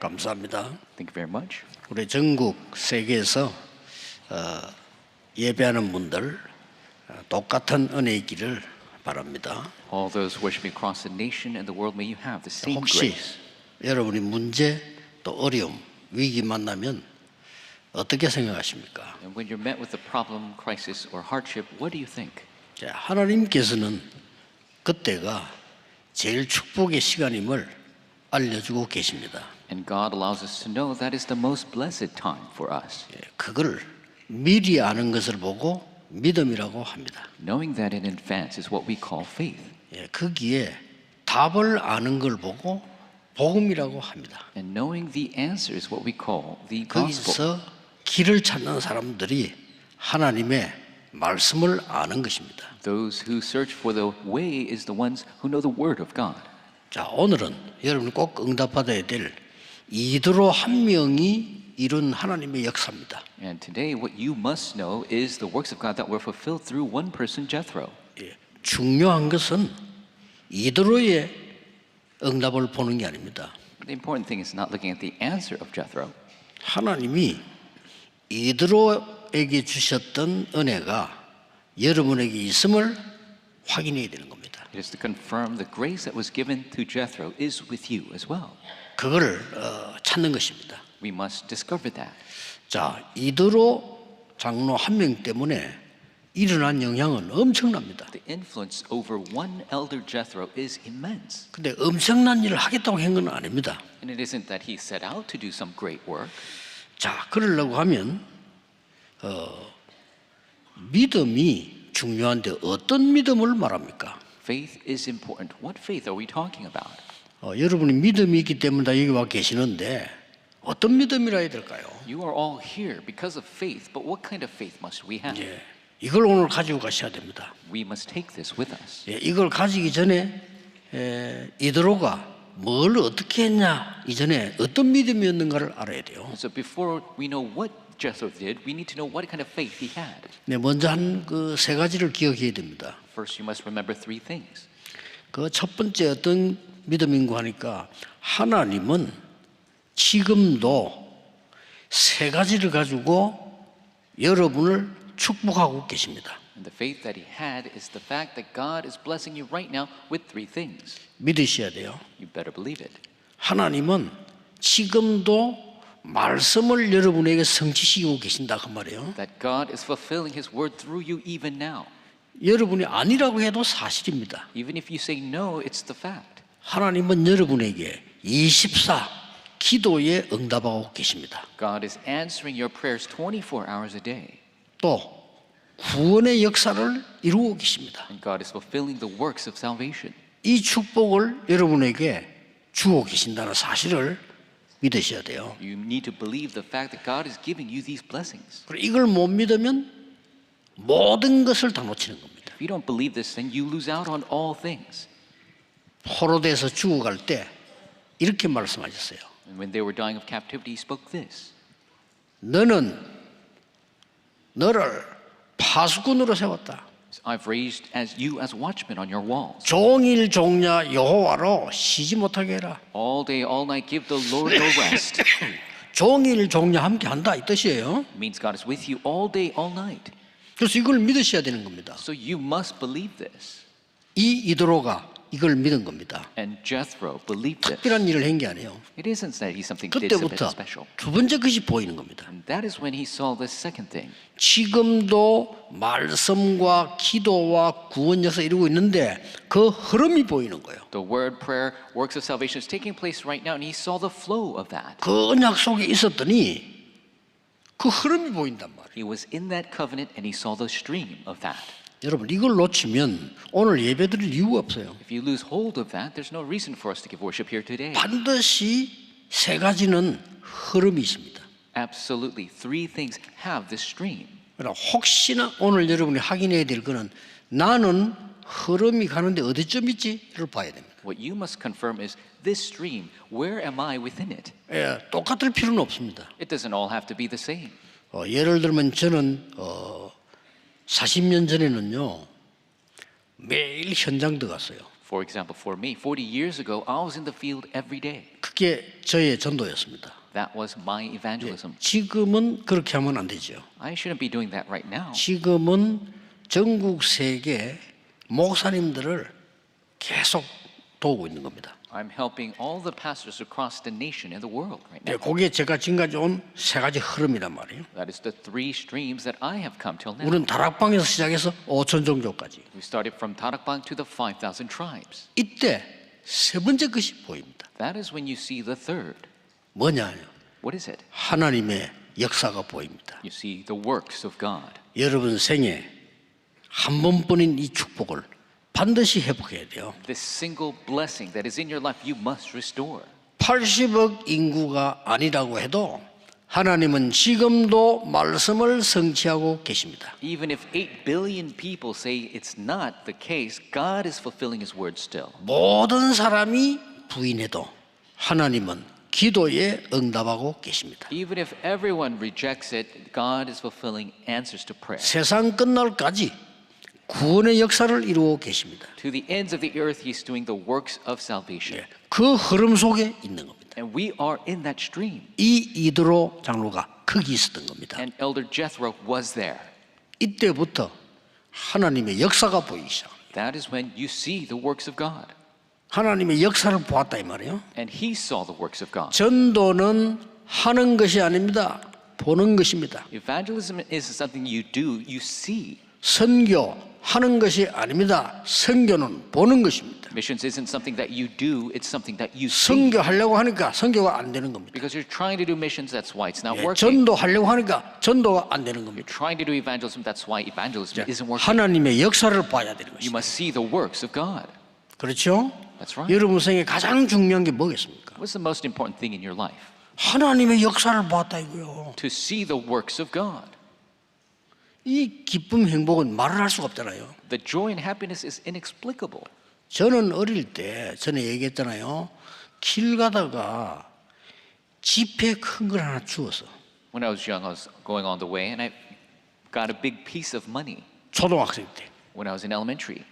감사합니다. Thank you very much. 우리 전국 세계에서 예배하는 분들 똑같은 은혜 있기를 바랍니다. All those worshiping across the nation and the world, may you have the same 혹시 grace. 여러분이 문제 또 어려움, 위기 만나면 어떻게 생각하십니까? And when you're met with a problem, crisis, or hardship, what do you think? 자, 하나님께서는 그때가 제일 축복의 시간임을 알려주고 계십니다. And God allows us to know that is the most blessed time for us. 그걸 미리 아는 것을 보고 믿음이라고 합니다. Knowing that in advance is what we call faith. 거기에 답을 아는 걸 보고 복음이라고 합니다. And knowing the answer is what we call the gospel. 거기서 길을 찾는 사람들이 하나님의 말씀을 아는 것입니다. Those who search for the way is the ones who know the word of God. 자, 오늘은 여러분이 꼭 응답받아야 될 이드로 한 명이 이룬 하나님의 역사입니다. And today what you must know is the works of God that were fulfilled through one person, Jethro. 중요한 것은 이드로의 응답을 보는 게 아닙니다. The important thing is not looking at the answer of Jethro. 하나님이 이드로에게 주셨던 은혜가 여러분에게 있음을 확인해야 되는 겁니다. It is to confirm the grace that was given to Jethro is with you as well. 그걸 찾는 것입니다. We must discover that. 자, 이드로 장로 한 명 때문에 일어난 영향은 엄청납니다. The influence over one elder Jethro is immense. 근데 엄청난 일을 하겠다고 한 건 아닙니다. And it isn't that he set out to do some great work. 자, 그러려고 하면 믿음이 중요한데 어떤 믿음을 말합니까? Faith is important. What faith are we talking about? 여러분이 믿음이 있기 때문에 다 여기 와 계시는데 어떤 믿음이라 해야 될까요? You are all here because of faith, but what kind of faith must we have? 이걸 오늘 가지고 가셔야 됩니다. We must take this with us. 이걸 가지기 전에 이드로가 뭘 어떻게 했냐 이전에 어떤 믿음이었는가를 알아야 돼요. So before we know what Jethro did, we need to know what kind of faith he had. 네, 먼저 한 그 세 가지를 기억해야 됩니다. First, you must remember three things. 그 첫 번째 어떤 믿음인가 하니까 하나님은 지금도 세 가지를 가지고 여러분을 축복하고 계십니다. And the faith that he had is the fact that God is blessing you right now with three things. 믿으셔야 돼요. You better believe it. 하나님은 지금도 말씀을 여러분에게 성취시키고 계신다 그 말이에요. That God is fulfilling his word through you even now. 여러분이 아니라고 해도 사실입니다. Even if you say no, it's the fact. 하나님은 여러분에게 24 기도에 응답하고 계십니다. God is answering your prayers 24 hours a day. 또 구원의 역사를 이루고 계십니다. And God is fulfilling the works of salvation. 이 축복을 여러분에게 주고 계신다는 사실을 믿으셔야 돼요. You need to believe the fact that God is giving you these blessings. 그리고 이걸 못 믿으면 모든 것을 다 놓치는 겁니다. If you don't believe this, then you lose out on all things. 포로돼서 죽어갈 때 이렇게 말씀하셨어요. And when they were dying of captivity, he spoke this. 너는 너를 파수꾼으로 세웠다. I've raised as you as watchmen on your walls. 종일 종야 여호와로 쉬지 못하게 해라. All day, all night, give the Lord no rest. 종일 종야 함께 한다 이 뜻이에요. It means God is with you all day, all night. 그래서 이걸 믿으셔야 되는 겁니다. So you must believe this. 이 이드로가 이걸 믿은 겁니다. And Jethro believed this. 특별한 일을 한 게 아니에요. It isn't that he something did something 그때부터 special. 두 번째 것이 보이는 겁니다. And that is when he saw the second thing. 지금도 말씀과 기도와 구원 역사 이루고 있는데 그 흐름이 보이는 거예요. The word, prayer, works of salvation is taking place right now, and he saw the flow of that. 그 언약 속에 있었더니 그 흐름이 보인단 말이에요. He was in that covenant, and he saw the stream of that. 여러분 이걸 놓치면 오늘 예배 드릴 이유가 없어요. If you lose hold of that, there's no reason for us to give worship here today. 반드시 세 가지는 흐름이 있습니다. Absolutely, three things have this stream. 그러나 혹시나 오늘 여러분이 확인해야 될 거는 나는 흐름이 가는데 어디쯤 있지를 봐야 됩니다. What you must confirm is this stream, where am I within it? 똑같을 필요는 없습니다. It doesn't all have to be the same. 예를 들면 저는 40년 전에는요 매일 현장 들어갔어요. For example, for me, 40 years ago, I was in the field every day. 그게 저의 전도였습니다. That was my evangelism. 지금은 그렇게 하면 안 되죠. I shouldn't be doing that right now. 지금은 전국 세계 목사님들을 계속 도우고 있는 겁니다. I'm helping all the pastors across the nation and the world right now. 그게 제가 지금까지 온 세 가지 흐름이란 말이에요. That is the three streams that I have come till now. 우리는 다락방에서 시작해서 5천 종교까지. We started from Tarakbang to the 5,000 tribes. 이때 세 번째 것이 보입니다. That is when you see the third. 뭐냐요? What is it? 하나님의 역사가 보입니다. You see the works of God. 여러분 생에 한 번뿐인 이 축복을 반드시 회복해야 돼요. This single blessing that is in your life, you must restore. 80억 인구가 아니라고 해도 하나님은 지금도 말씀을 성취하고 계십니다. Even if 8 billion people say it's not the case, God is fulfilling His word still. 모든 사람이 부인해도 하나님은 기도에 응답하고 계십니다. Even if everyone rejects it, God is fulfilling answers to prayer. 세상 끝날까지 구원의 역사를 이루고 계십니다. To the ends of the earth, He's doing the works of salvation. 그 흐름 속에 있는 겁니다. And we are in that stream. 이 이드로 장로가 거기 있었던 겁니다. And Elder Jethro was there. 이때부터 하나님의 역사가 보이기 시작합니다. That is when you see the works of God. 하나님의 역사를 보았다 이 말이에요. And he saw the works of God. 전도는 하는 것이 아닙니다. 보는 것입니다. Evangelism is something you do, you see. 선교 하는 것이 아닙니다. 선교는 보는 것입니다. Missions isn't something that you do, it's something that you see. 선교하려고 하니까 선교가 안 되는 겁니다. Because you're trying to do missions, that's why it's not working. 전도하려고 하니까 전도가 안 되는 겁니다. You're trying to do evangelism, that's why evangelism isn't working. 하나님의 역사를 봐야 되는 You 것입니다. must see the works of God. 그렇죠? That's right. 여러분 생에 가장 중요한 게 뭐겠습니까? What's the most important thing in your life? 하나님의 역사를 봤다 이거요. To see the works of God. 이 기쁨 행복은 말을 할 수가 없잖아요. The joy and happiness is inexplicable. 저는 어릴 때 전에 얘기했잖아요. 길 가다가 지폐 큰 걸 하나 주웠어. When I was young, I was going on the way and I got a big piece of money 초등학생 때. when I was in elementary.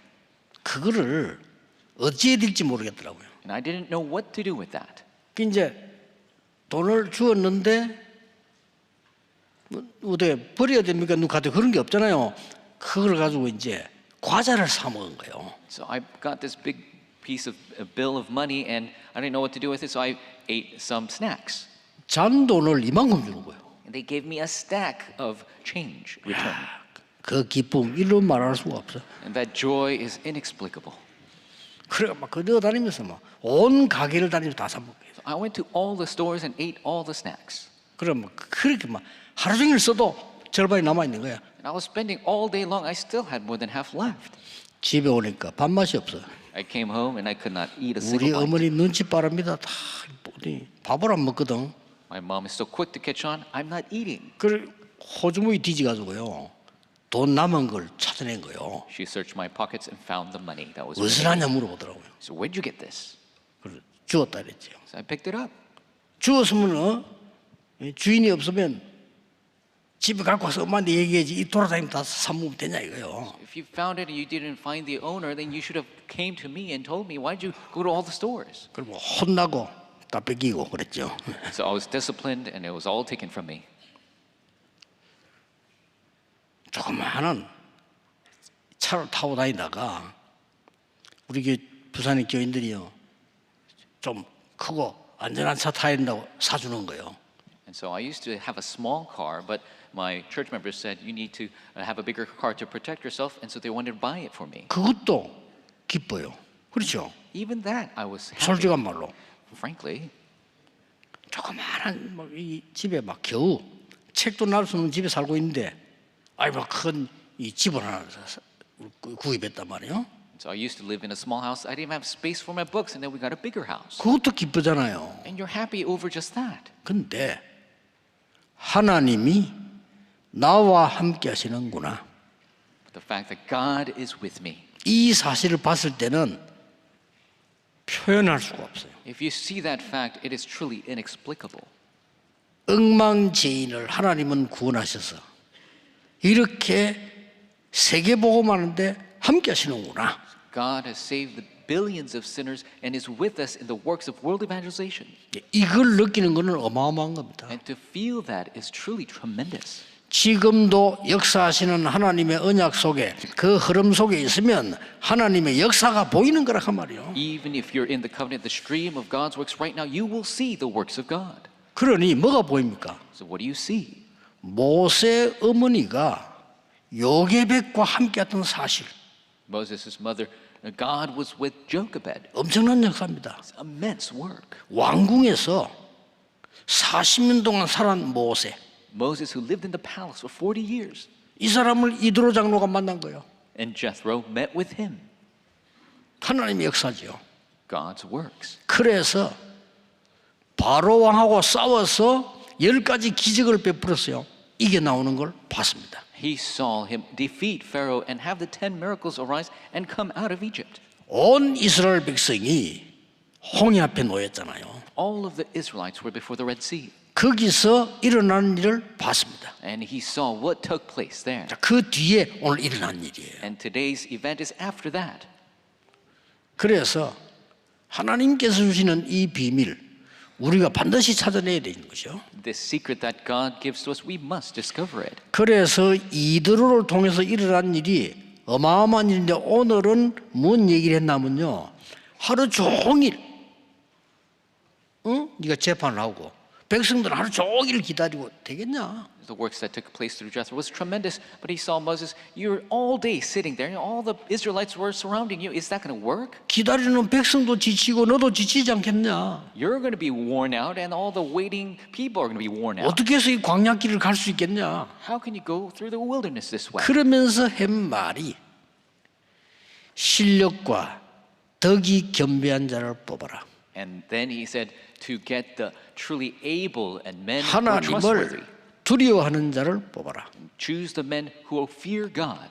그거를 어찌해야 될지 모르겠더라고요. And I didn't know what to do with that. 그 이제 돈을 주었는데 어디 버려야 됩니까? 누구한테 그런 게 없잖아요. 그걸 가지고 이제 과자를 사 먹은 거예요. So I got this big piece of a bill of money and I didn't know what to do with it, so I ate some snacks. 잔돈을 이만큼 주는 거예요. And they gave me a stack of change return. 그 기쁨 일로 말할 수가 없어. And that joy is inexplicable. 그래 막 그거 다니면서 막 온 가게를 다니면서 다 사 먹게. So I went to all the stores and ate all the snacks. 그럼 막 그렇게 막 하루 종일 써도 절반이 남아 있는 거야. And I was spending all day long. I still had more than half left. 집에 오니까 밥맛이 없어. I came home and I could not eat a 우리 single bite. 어머니 눈치 빠릅니다. 다 밥을 안 먹거든. My mom is so quick to catch on. I'm not eating. 그래 호주머니 뒤져가지고요. 돈 남은 걸 찾아낸 거예요. She searched my pockets and found the money that was 무슨 remaining. 하냐 물어보더라고요. So where'd you get this? 그래 주웠다 그랬죠. So I picked it up. 주웠으면 주인이 없으면 집에 갖고 와서 엄마한테 얘기해야지. 이 돌아다니면 다 사먹으면 되냐 이거요. If you found it and you didn't find the owner, then you should have came to me and told me. Why'd you go to all the stores? 그리고 혼나고 다 뺏기고 그랬죠. So I was disciplined and it was all taken from me. 조그마한 차를 타고 다니다가 우리 부산의 교인들이요 좀 크고 안전한 차 타야 된다고 사주는 거예요. And so I used to have a small car, but my church members said you need to have a bigger car to protect yourself, and so they wanted to buy it for me. 그것도 기뻐요. 그렇죠? Even that, I was happy. 솔직한 말로 Frankly, 조그마한 뭐 이 집에 막 겨우 책도 날 수 없는 집에 살고 있는데 아이 뭐 큰 이 집을 하나 구입했단 말이에요. so I used to live in a small house. I didn't have space for my books, and then we got a bigger house. 그것도 기쁘잖아요. And you're happy over just that. 근데 하나님이 나와 함께 하시는구나. The fact that God is with me. 이 사실을 봤을 때는 표현할 수가 없어요. If you see that fact, it is truly inexplicable. 엉망진을 하나님은 구원하셔서 이렇게 세계복음하는데 함께 하시는구나. God has saved the billions of sinners and is with us in the works of world evangelization. 이걸 느끼는 것은 어마어마한 겁니다. And to feel that is truly tremendous. 지금도 역사하시는 하나님의 언약 속에 그 흐름 속에 있으면 하나님의 역사가 보이는 거라 그 말이에요. Even if you're in the covenant, the stream of God's works right now, you will see the works of God. 그러니 뭐가 보입니까? So what do you see? 모세 어머니가 요게벳과 함께했던 사실, Moses' mother, God was with Jochebed. 엄청난 역사입니다. It's immense work. 왕궁에서 40년 동안 살아온 모세, Moses, who lived in the palace for 40 years, 이 사람을 이드로 장로가 만난 거예요. and Jethro met with him. 하나님의 역사지요. God's works. 그래서 바로 왕하고 싸워서 10가지 기적을 베풀었어요. 이게 나오는 걸 봤습니다. He saw him defeat Pharaoh and have the 10 miracles arise and come out of Egypt. 온 이스라엘 백성이 홍해 앞에 놓였잖아요. All of the Israelites were before the Red Sea. 거기서 일어난 일을 봤습니다. And he saw what took place there. 자, 그 뒤에 오늘 일어난 일이에요. And today's event is after that. 그래서 하나님께서 주시는 이 비밀 우리가 반드시 찾아내야 되는 거죠. This secret that God gives to us, we must discover it. 그래서 이드로를 통해서 일어난 일이 어마어마한 일인데 오늘은 뭔 얘기를 했냐면요. 하루 종일 네가 재판을 하고 백성들은 하루 종일 기다리고 되겠냐? The works that took place through Jethro was tremendous, but he saw Moses, you're all day sitting there, and all the Israelites were surrounding you. Is that going to work? 기다리는 백성도 지치고 너도 지치지 않겠냐? You're going to be worn out, and all the waiting people are going to be worn out. 어떻게 해서 이 광야길을 갈 수 있겠냐? How can you go through the wilderness this way? 그러면서 한 말이 실력과 덕이 겸비한 자를 뽑아라. And then he said to get the truly able and men who are trustworthy. 하나님을 두려워하는 자를 뽑아라. Choose the men who fear God.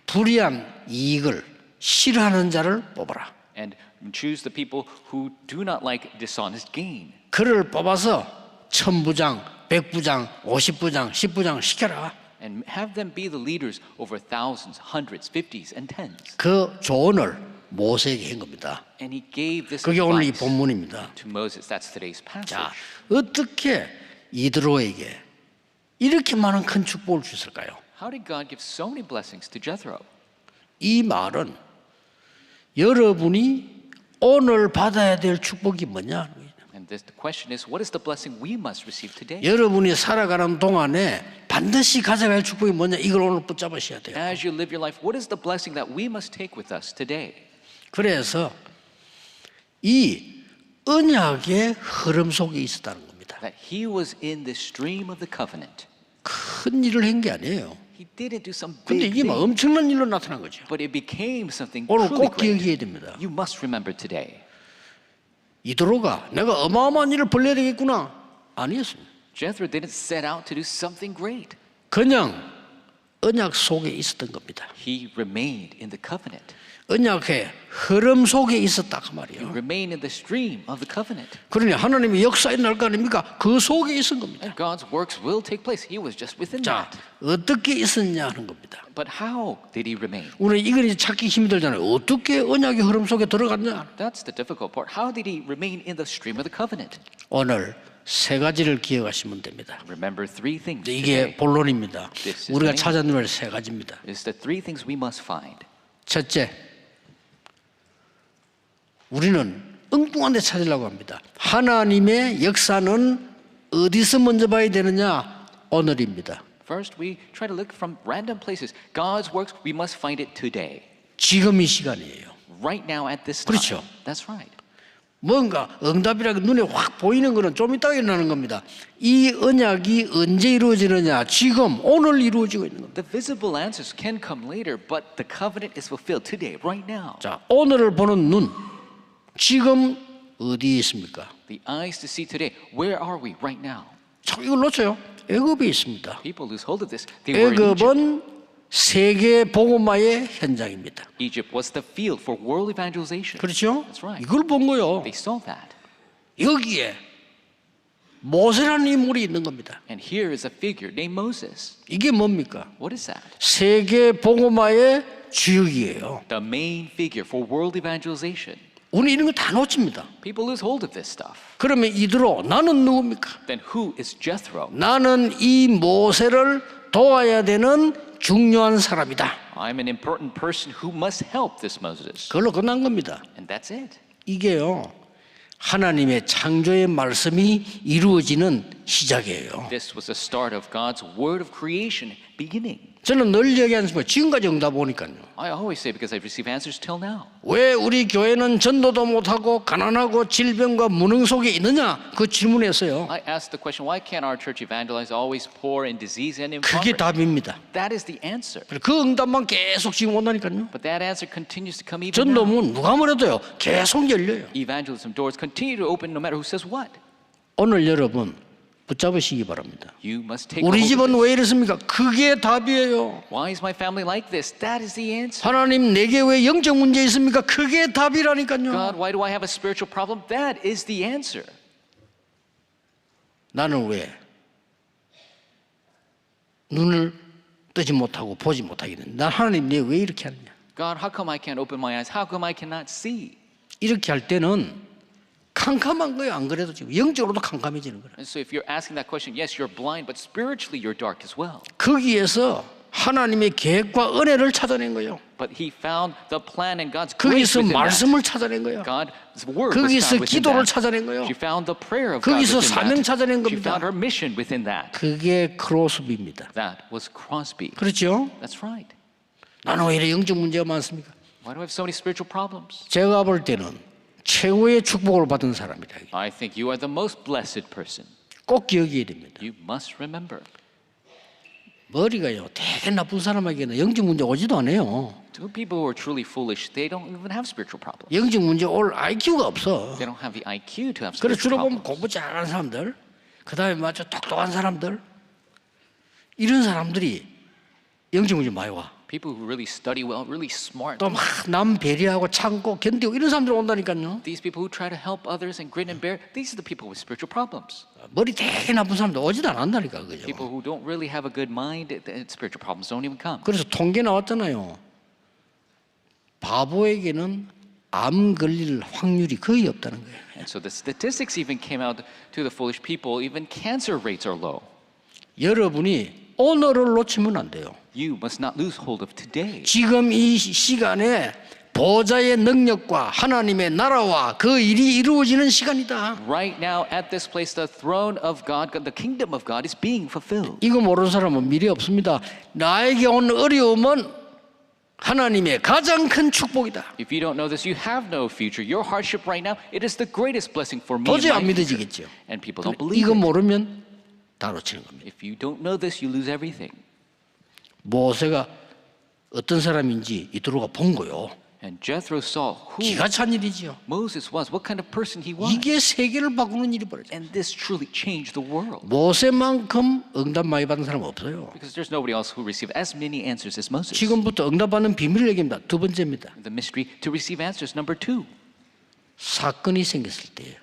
불의한 이익을 싫어하는 자를 뽑아라. And choose the people who do not like dishonest gain. 그를 뽑아서 1000부장, 100부장, 50부장, 10부장 시켜라. And have them be the leaders over thousands, hundreds, fifties, and tens. 그 조언을 모세에게 한 겁니다. And he gave this 그게 오늘 이 advice 본문입니다. to Moses. That's today's passage. 자, 어떻게 이드로에게 이렇게 많은 큰 축복을 주실까요? How did God give so many blessings to Jethro? 이 말은 여러분이 오늘 받아야 될 축복이 뭐냐? And the question is, what is the blessing we must receive today? 여러분이 살아가는 동안에 반드시 가져갈 축복이 뭐냐? 이걸 오늘 붙잡으셔야 돼요. As you live your life, what is the blessing that we must take with us today? 그래서 이 언약의 흐름 속에 있었다는 겁니다. That he was in the stream of the covenant. 큰 일을 한 게 아니에요. He didn't do some 근데 big 이게 막 thing, 엄청난 일로 나타난 거죠. but it became something 오늘 truly 꼭 great. 기억해야 됩니다. You must remember today. 이드로가 내가 어마어마한 일을 벌려야 되겠구나 아니었습니다. Jethro didn't set out to do something great. 그냥 언약 속에 있었던 겁니다. He remained in the covenant. 언약의 흐름 속에 있었다 그 He 말이에요. remained in the stream of the covenant. 그러니 하나님의 역사에 날 거 아닙니까? 그 속에 있은 겁니다. And God's works will take place. He was just within 자, that. 어떻게 있었냐 하는 겁니다. But how did he remain? 우리 이걸 찾기 힘들잖아요. 어떻게 언약의 흐름 속에 들어갔냐? That's the difficult part. How did he remain in the stream of the covenant? 오늘 세 가지를 기억하시면 됩니다. Remember three things 이게 today. 본론입니다. This is 우리가 the main. 찾아낼 세 가지입니다. It's the three things we must find. 첫째, 우리는 엉뚱한 데 찾으려고 합니다. 하나님의 역사는 어디서 먼저 봐야 되느냐? 오늘입니다. First, we try to look from random places. God's works, we must find it today. 지금 이 시간이에요. Right now at this time. 그렇죠. That's right. 뭔가 응답이라고 눈에 확 보이는 것은 좀 이따가 일어나는 겁니다. 이 언약이 언제 이루어지느냐? 지금, 오늘 이루어지고 있는 겁니다. The visible answers can come later, but the covenant is fulfilled today, right now. 자, 오늘을 보는 눈, 지금 어디에 있습니까? The eyes to see today, where are we right now? 참 이걸 놓쳐요. 애굽에 있습니다. People lose hold of this. They were in Egypt. 애굽은 세계 복음화의 현장입니다. Egypt was the field for world evangelization. 그렇죠? That's right. 이걸 본 거요. They saw that. 여기에 모세라는 인물이 있는 겁니다. And here is a figure named Moses. 이게 뭡니까? What is that? 세계 복음화의 주역이에요. the main figure for world evangelization. 우리 이런 거 다 놓칩니다. People lose hold of this stuff. 그러면 이대로 나는 누굽니까? Then who is Jethro? 나는 이 모세를 도와야 되는 중요한 사람이다. I'm an important person who must help this Moses. 그걸로 끝난 겁니다. And that's it. 이게요, 하나님의 창조의 말씀이 이루어지는 시작이에요. This was the start of God's word of creation beginning. 저는 늘 얘기하는 지금까지 응답 오니까요. I always say because I've received answers till now. 왜 우리 교회는 전도도 못하고 가난하고 질병과 무능 속에 있느냐? 그 질문했어요. I asked the question, why can't our church evangelize always poor in disease and 그게 impoverished? 답입니다. That is the answer. 그 응답만 계속 지금 온다니까요. But that answer continues to come even now. 전도문 누가 뭐래도요, 계속 열려요. Evangelism doors continue to open no matter who says what. 오늘 여러분 붙잡으시기 바랍니다. You must take 우리 hold of 집은 this. 왜 이렇습니까? 그게 답이에요. Why is my family like this? That is the answer. 하나님 내게 왜 영적 문제 있습니까? 그게 답이라니까요. God, why do I have a spiritual problem? That is the answer. 나는 왜 눈을 뜨지 못하고 보지 못하게 되는? 난 하나님 내가 왜 이렇게 하느냐? God, how come I can't open my eyes? How come I cannot see? 이렇게 할 때는 캄캄한 거예요. 안 그래도 지금 영적으로도 캄캄해지는 거예요. And so if you're asking that question, yes, you're blind, but spiritually you're dark as well. 거기에서 하나님의 계획과 은혜를 찾아낸 거예요. But he found the plan and God's grace 거기서 within that. 말씀을 찾아낸 거예요. God's word was 거기서 found within 기도를 that. 찾아낸 거예요. She found the prayer of God 거기서 within 사명 that. 찾아낸 She 겁니다. found her mission within that. 그게 크로스비입니다. That was Crosby. 그렇죠? That's right. 나는 왜 이렇게 영적 문제가 많습니까? Why do I have so many spiritual problems? 제가 볼 때는 최고의 축복을 받은 사람이다. I think you are the most blessed person. 꼭 기억해야 됩니다. You must remember. 머리가요, 되게 나쁜 사람에게는 영적 문제 오지도 않아요. To people who are truly foolish, they don't even have spiritual problems. 영적 문제 올 IQ가 없어. They don't have the IQ to have 그래서 주로 spiritual 보면 problems. 공부 잘하는 사람들, 그 다음에 마저 똑똑한 사람들, 이런 사람들이 영적 문제 많이 와. People who really study well, really smart. 또 막 남 배려하고 참고 견디고 이런 사람들 온다니까요. These people who try to help others and grin and bear, these are the people with spiritual problems. 머리 되게 나쁜 사람들 오지도 않는다니까, 그죠? People who don't really have a good mind, spiritual problems don't even come. 그래서 통계 나왔잖아요. 바보에게는 암 걸릴 확률이 거의 없다는 거예요. And so the statistics even came out to the foolish people, even cancer rates are low. 여러분이 오늘을 놓치면 안 돼요. You must not lose hold of today. 지금 이 시간에 보좌의 능력과 하나님의 나라와 그 일이 이루어지는 시간이다. Right now, at this place, the throne of God, the kingdom of God is being fulfilled. 이거 모르는 사람은 미래 없습니다. 나에게 온 어려움은 하나님의 가장 큰 축복이다. If you don't know this, you have no future. Your hardship right now, it is the greatest blessing for me. 도저히 and 안 my future. 믿어지겠죠. And people don't believe 이거 it. 모르면 다 놓치는 겁니다. If you don't know this, you lose everything. 모세가 어떤 사람인지 이도로가 본 거요. And Jethro saw who 기가 찬 일이지요. Moses was, what kind of person he was. 이게 세계를 바꾸는 일이 벌어져. And this truly changed the world. 모세만큼 응답 많이 받은 사람 없어요. Because there's nobody else who received as many answers as Moses. 지금부터 응답 받는 비밀을 얘기합니다. 두 번째입니다. The mystery to receive answers. Number 2. 사건이 생겼을 때예요.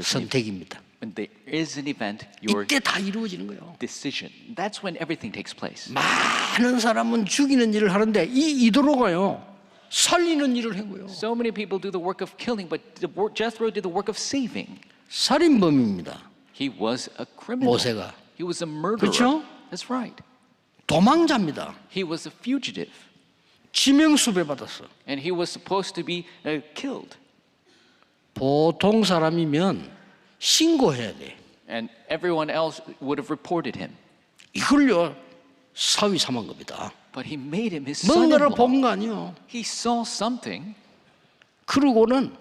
선택입니다. When there is an event, your 이때 다 이루어지는 거예요. decision. That's when everything takes place. 많은 사람은 죽이는 일을 하는데 이 이도로가요, 살리는 일을 한 거예요. So many people do the work of killing, but Jethro did the work of saving. 살인범입니다. He was a criminal. 모세가. He was a murderer. 그렇죠? That's right. 도망자입니다. He was a fugitive. 지명수배 받았어. And he was supposed to be killed. 보통 사람이면 신고해야 돼. And everyone else would have reported him. 이걸요 사위 삼은 겁니다. But he made him his 뭔가를 son-in-law. 본 거 아니요. He saw something. 그러고는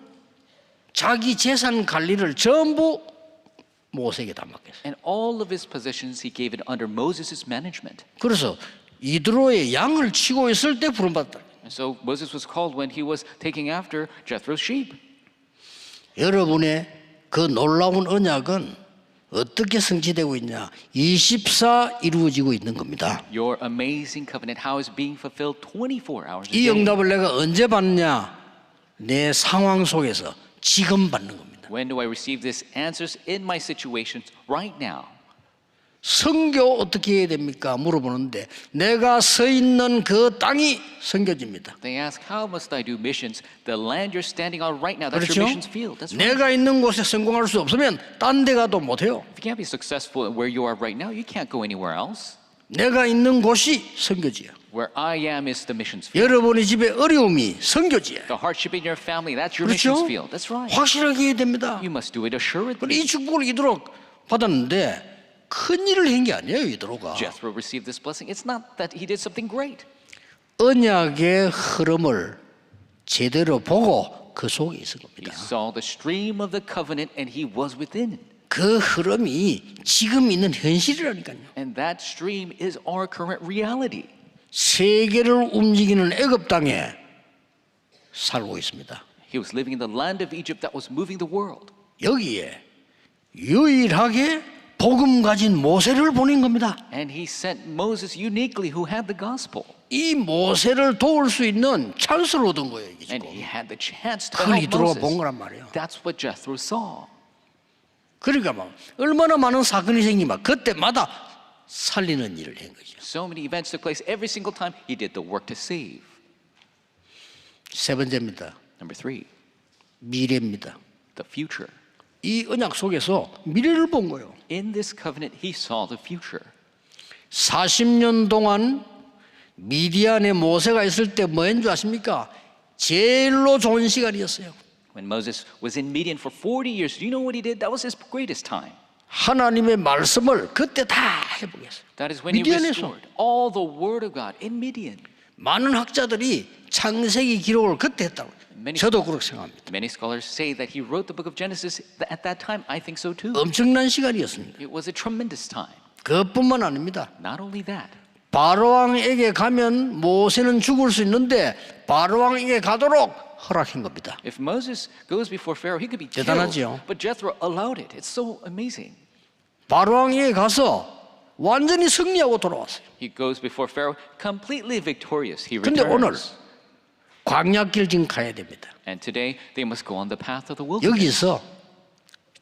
자기 재산 관리를 전부 모세에게 다 맡겼어요. And all of his possessions he gave it under Moses' management. 그래서 이드로의 양을 치고 있을 때 부름받았다. And so Moses was called when he was taking after Jethro's sheep. 여러분의 그 놀라운 언약은 어떻게 성취되고 있냐? 24 이루어지고 있는 겁니다. Your amazing covenant, how is being fulfilled 24 hours a 이 day. 응답을 내가 언제 받느냐? 내 상황 속에서 지금 받는 겁니다. When do I receive these answers in my situations right now? 선교 어떻게 해야 됩니까? 물어보는데 내가 서 있는 그 땅이 선교지입니다. They ask, how must I do missions? The land you're standing on right now, that's 그렇죠? your missions field. That's right. 내가 있는 곳에 성공할 수 없으면 딴 데 가도 못해요. If you can't be successful where you are right now, you can't go anywhere else. 내가 있는 곳이 선교지예요. Where I am is the missions field. 여러분의 집에 어려움이 선교지예요. The hardship in your family, that's your 그렇죠? missions field. That's right. 확실하게 해야 됩니다. You must do it assuredly. 이 축복을 이도록 받았는데 큰 일을 한 게 아니에요, 이도로가. Jethro received this blessing. It's not that he did something great. 언약의 흐름을 제대로 보고 그 속에 있을 He 겁니다. saw the stream of the covenant and he was within. 그 흐름이 지금 있는 현실이라니까요. And that stream is our current reality. 세계를 움직이는 애굽 땅에 살고 있습니다. He was living in the land of Egypt that was moving the world. 여기에 유일하게 복음 가진 모세를 보낸 겁니다. And he sent Moses uniquely who had the gospel. 이 모세를 도울 수 있는 찬스를 얻은 거예요. 이게 And 지금. he had the chance to 그걸 help 이도로가 본 Moses. 거란 말이에요. That's what Jethro saw. 그러니까 막 얼마나 많은 사건이 생기면 그때마다 살리는 일을 한 거죠. So many events took place. Every single time he did the work to save. 세 번째입니다. Number 3, 미래입니다. the future. 이 언약 속에서 미래를 본 거예요. In this covenant, he saw the future. 40년 동안 미디안에 모세가 있을 때 뭐인 줄 아십니까? 제일로 좋은 시간이었어요. When Moses was in Midian for 40 years, do you know what he did? That was his greatest time. 하나님의 말씀을 그때 다 해보겠어요. That is when he 미디안에서 restored all the word of God in Midian. 많은 학자들이 창세기 기록을 그때 했다고. 저도 그렇게 생각합니다. Many scholars say that he wrote the book of Genesis at that time. I think so too. 엄청난 시간이었습니다. It was a tremendous time. 그것뿐만 아닙니다. Not only that, 바로왕에게 가면 모세는 죽을 수 있는데 바로왕에게 가도록 허락한 겁니다. if Moses goes before Pharaoh, he could be killed. 대단하지요? But Jethro allowed it. It's so amazing. 바로왕에게 가서 완전히 승리하고 돌아왔어요. He goes before Pharaoh completely victorious. He 근데 오늘 returns. 광야길 지금 가야 됩니다. And today they must go on the path of the wilderness. 여기서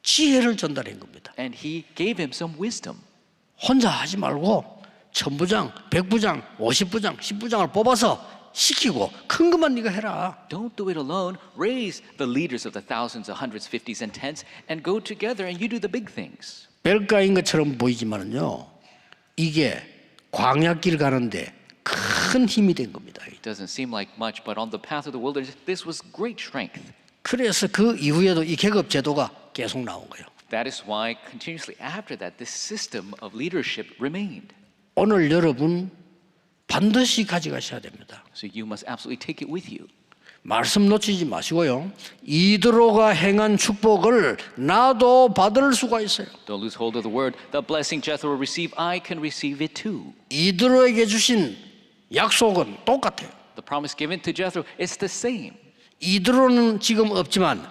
지혜를 전달한 겁니다. And he gave him some wisdom. 혼자 하지 말고 1000부장, 100부장, 50부장, 10부장을 뽑아서 시키고 큰 것만 네가 해라. Don't do it alone. Raise the leaders of the thousands, the hundreds, fifties, and tens, and go together and you do the big things. 별가인 것처럼 보이지만은요, 이게 광야길 가는데 큰 힘이 된 겁니다. It doesn't seem like much, but on the path of the wilderness, this was great strength. 그래서 그 이후에도 이 계급 제도가 계속 나온 거예요. That is why continuously after that, this system of leadership remained. 오늘 여러분 반드시 가져가셔야 됩니다. So you must absolutely take it with you. 말씀 놓치지 마시고요. 이드로가 행한 축복을 나도 받을 수가 있어요. Don't lose hold of the word. The blessing Jethro received, I can receive it too. 이드로에게 주신 약속은 똑같아요. The promise given to Jethro, it's the same. 이드로는 지금 없지만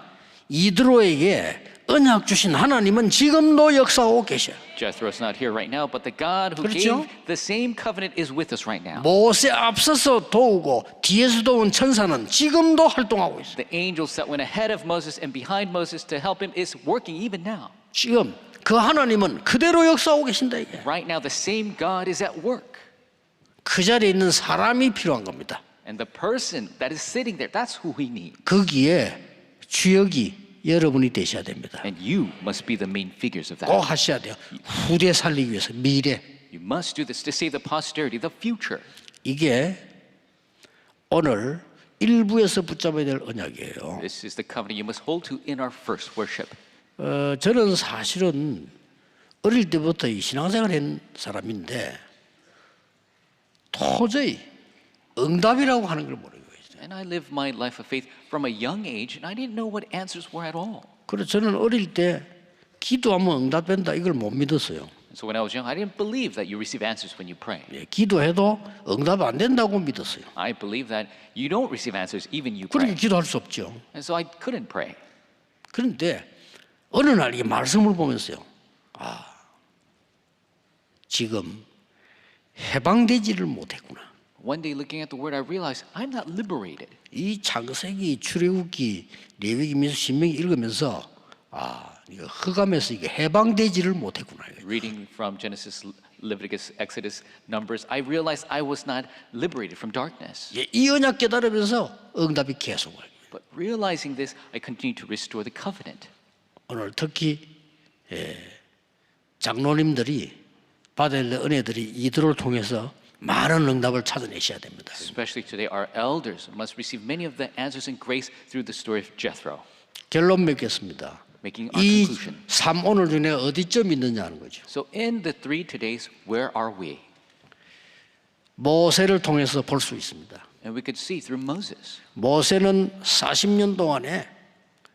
이드로에게 언약 주신 하나님은 지금도 역사하고 계셔요. Jethro's not here right now, but the God who 그렇죠? gave the same covenant is with us right now. 모세 앞서서 도우고 뒤에서 도운 천사는 지금도 활동하고 있어요. The angels that went ahead of Moses and behind Moses to help him is working even now. 지금 그 하나님은 그대로 역사하고 계신다 이게. Right now, the same God is at work. 그 자리에 있는 사람이 필요한 겁니다. And the person that is sitting there, that's who we need. 거기에 주역이 여러분이 되셔야 됩니다. And you must be the main figures of 꼭 that. 하셔야 돼요. 후대 살리기 위해서 미래. You must do this to save the posterity, the future. 이게 오늘 일부에서 붙잡아야 될 언약이에요. This is the covenant you must hold to in our first worship. 저는 사실은 어릴 때부터 이 신앙생활을 한 사람인데 도저히 응답이라고 하는 걸 모르고 있어요. And I lived my life of faith from a young age, and I didn't know what answers were at all. 그래서 저는 어릴 때 기도하면 응답된다 이걸 못 믿었어요. And so when I was young, I didn't believe that you receive answers when you pray. 예, 기도해도 응답 안 된다고 믿었어요. I believe that you don't receive answers even you 그러니까 pray. 기도할 수 없죠. And so I couldn't pray. 그런데 어느 날 이 말씀을 보면서요. 지금 해방되지를 못했구나. One day looking at the word, I realized I'm not liberated. 이 창세기, 출애굽기, 레위기, 민수기, 신명기 읽으면서 이거 흑암에서 이게 해방되지를 못했구나. Reading from Genesis, Leviticus, Exodus, Numbers, I realized I was not liberated from darkness. 이 언약 깨달으면서 응답이 계속 와요. But realizing this, I continued to restore the covenant. 오늘 특히 장로님들이 받아야 될 은혜들이 이들을 통해서 많은 응답을 찾아내셔야 됩니다. Especially today, our elders must receive many of the answers and grace through the story of Jethro. 결론 맺겠습니다. Making our 이 conclusion. 삶 오늘 중에 어디쯤 있느냐 하는 거죠. So in the 3 todays, where are we? 모세를 통해서 볼 수 있습니다. And we could see through Moses. 모세는 40년 동안에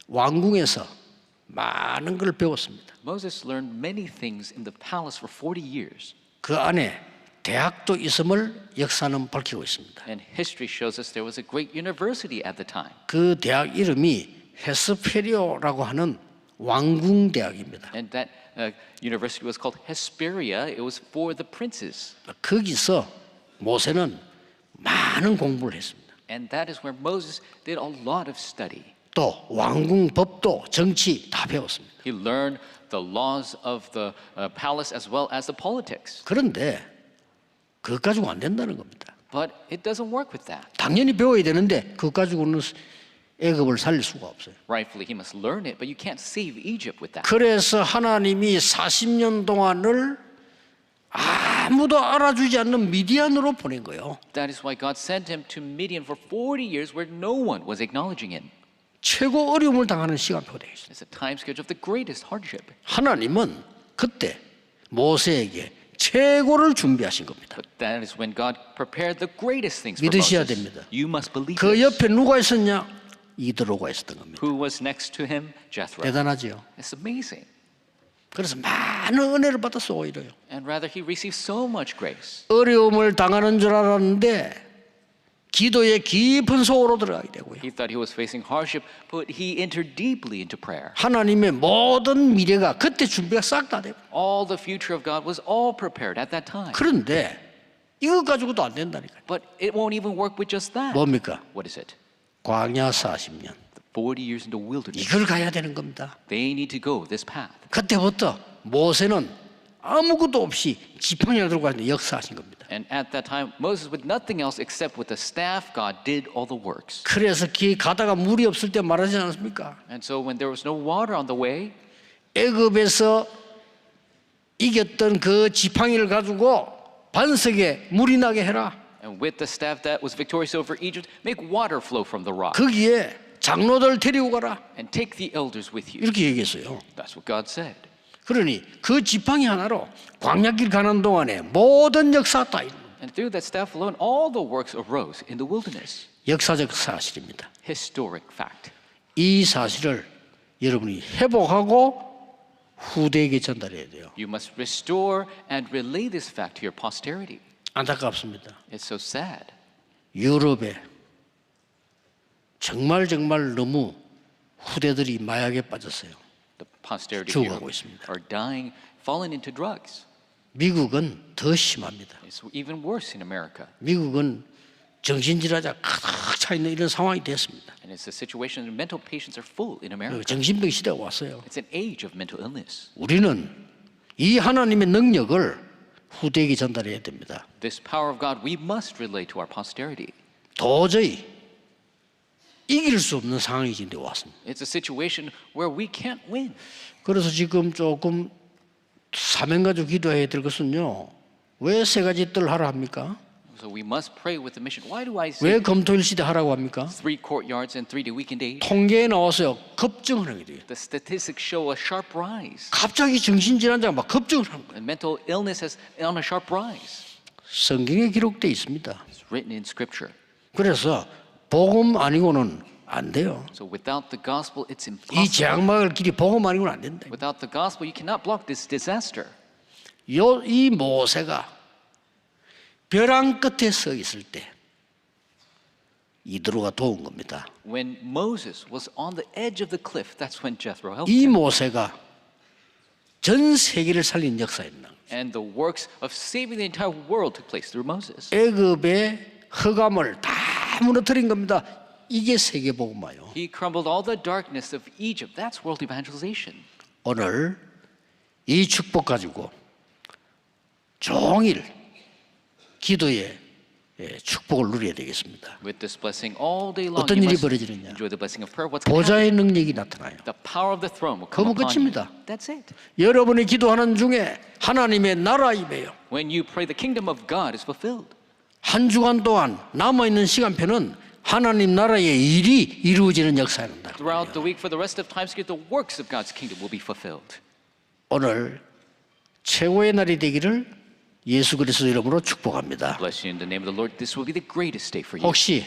왕궁에서 많은 걸 배웠습니다. Moses learned many things in the palace for 40 years. 그 안에 대학도 있음을 역사는 밝히고 있습니다. And history shows us there was a great university at the time. 그 대학 이름이 헤스페리오라고 하는 왕궁 대학입니다. And that university was called Hesperia. It was for the princes. 거기서 모세는 많은 공부를 했습니다. And that is where Moses did a lot of study. 또 왕궁 법도 정치 다 배웠습니다. He learned the laws of the palace as well as the politics. 그런데 그것 가지고 안 된다는 겁니다. But it doesn't work with that. 당연히 배워야 되는데 그것 가지고는 애굽을 살릴 수가 없어요. Rightfully, he must learn it, but you can't save Egypt with that. 그래서 하나님이 40년 동안을 아무도 알아주지 않는 미디안으로 보낸 거예요. That is why God sent him to Midian for 40 years where no one was acknowledging him. 최고 어려움을 당하는 시간표가 되어 있어요. It's a time schedule of the greatest hardship. 하나님은 그때 모세에게 최고를 준비하신 겁니다. But that is when God prepared the greatest things for 믿으셔야 Moses. 됩니다. You must believe 그 this. 옆에 누가 있었냐? 이드로가 있었던 겁니다. Who was next to him? Jethro. 대단하지요. It's amazing. 그래서 많은 은혜를 받았어 오히려요. And rather, he received so much grace. 어려움을 당하는 줄 알았는데 기도의 깊은 속으로 들어가게 되고요. He thought he was facing hardship, but he entered deeply into prayer. 하나님의 모든 미래가 그때 준비가 싹 다 되고. All the future of God was all prepared at that time. 그런데 이것 가지고도 안 된다니까요. But it won't even work with just that. 뭡니까? What is it? 광야 40년. 40 years in the wilderness. 이걸 가야 되는 겁니다. They need to go this path. 그때부터 모세는 아무것도 없이 지팡이를 들고 왔는데 역사하신 겁니다. And at that time, Moses, with nothing else except with the staff, God did all the works. 그래서 길 가다가 물이 없을 때 말하지 않았습니까? And so when there was no water on the way, 애굽에서 이겼던 그 지팡이를 가지고 반석에 물이 나게 해라. and with the staff that was victorious over Egypt, make water flow from the rock. 거기에 장로들 데리고 가라. And take the elders with you. 이렇게 얘기했어요. That's what God said. 그러니 그 지팡이 하나로 광야길 가는 동안에 모든 역사가 다 이루어집니다. And through that staff alone, all the works arose in the wilderness. 역사적 사실입니다. Historic fact. 이 사실을 여러분이 회복하고 후대에게 전달해야 돼요. You must restore and relay this fact to your posterity. 안타깝습니다. It's so sad. 유럽에 정말 너무 후대들이 마약에 빠졌어요. The posterity of 죽어가고 Europe 있습니다. are dying, fallen into drugs. 미국은 더 심합니다. It's even worse in America. 미국은 정신질환자 가득 차 있는 이런 상황이 됐습니다. And it's a situation where mental patients are full in America. 정신병 시대가 왔어요. It's an age of mental illness. 우리는 이 하나님의 능력을 후대에게 전달해야 됩니다. This power of God we must relay to our posterity. 도저히 이길 수 없는 상황이 지금 왔습니다. It's a situation where we can't win. 그래서 지금 조금 사명 가지고 기도해야 될 것은요. 왜 세 가지 뜰 하라 합니까? So we must pray with the mission. Why do I 왜 say 금토일 시대 하라고 합니까? 3 courtyards and 3-day weekend days? 통계에 나와서요. 급증을 하게 돼요. The statistics show a sharp rise. 갑자기 정신질환자가 막 급증을 하는 거예요. And mental illness is on a sharp rise. 성경에 기록되어 있습니다. It's written in Scripture. 그래서 복음 아니고는 안 돼요. So without the gospel, it's 이 impossible. 재앙 막을 길이 복음 아니고는 안 된다. Without the gospel, you cannot block this disaster. 이 모세가 벼랑 끝에 서 있을 때 이드로가 도운 겁니다. When Moses was on the edge of the cliff, that's when Jethro helped 이 him. 모세가 전 세계를 살린 역사입니다. And the works of saving the entire world took place through Moses. 애굽의 흑암을 다 무너뜨린 겁니다. 이게 세계 복음화요. He crumbled all the darkness of Egypt. That's world evangelization. 오늘 이 축복 가지고 종일 기도의 축복을 누려야 되겠습니다. With this blessing all day long, 어떤 you 일이 must 벌어지느냐? enjoy the blessing of prayer. What's going to 보좌의 happen? 능력이 나타나요. The power of the throne will come 그러면 upon you. 끝입니다. That's it. 여러분이 기도하는 중에 하나님의 나라 임해요. When you pray, the kingdom of God is fulfilled. 한 주간 동안 남아있는 시간표는 하나님 나라의 일이 이루어지는 역사에 난다. Throughout the week, for the rest of time, the works of God's kingdom will be fulfilled. 오늘 최고의 날이 되기를 예수 그리스도 이름으로 축복합니다. Bless you in the name of the Lord. This will be the greatest day for you. 혹시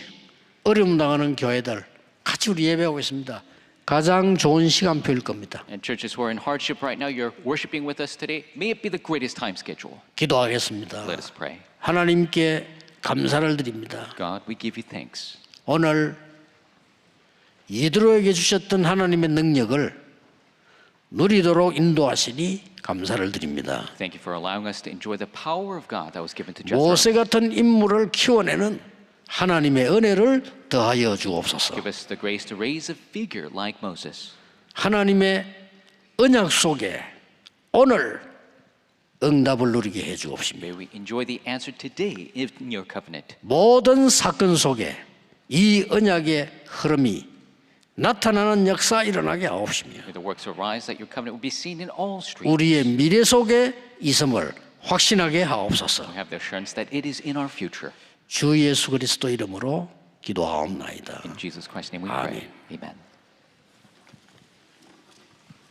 어려움 당하는 교회들 같이 우리 예배하고 있습니다. 가장 좋은 시간표일 겁니다. And churches who are in hardship right now, you're worshiping with us today. May it be the greatest time schedule. 기도하겠습니다. Let us pray. 하나님께 감사를 드립니다. God, we give you thanks. 오늘 예드로에게 주셨던 하나님의 능력을 누리도록 인도하시니 감사를 드립니다. Thank you for allowing us to enjoy the power of God that was given to Jethro. 모세 같은 인물을 키워내는 하나님의 은혜를 더하여 주옵소서. Give us the grace to raise a figure like Moses. 하나님의 언약 속에 오늘 응답을 누리게 해 주옵시며 May we enjoy the answer today in your covenant. 모든 사건 속에 이 언약의 흐름이 나타나는 역사 일어나게 하옵시며 May the works arise that your covenant will be seen in all streets. 우리의 미래 속에 있음을 확신하게 하옵소서. We have the assurance that it is in our future. 주 예수 그리스도 이름으로 기도하옵나이다. In Jesus Christ's name we Amen. pray. Amen.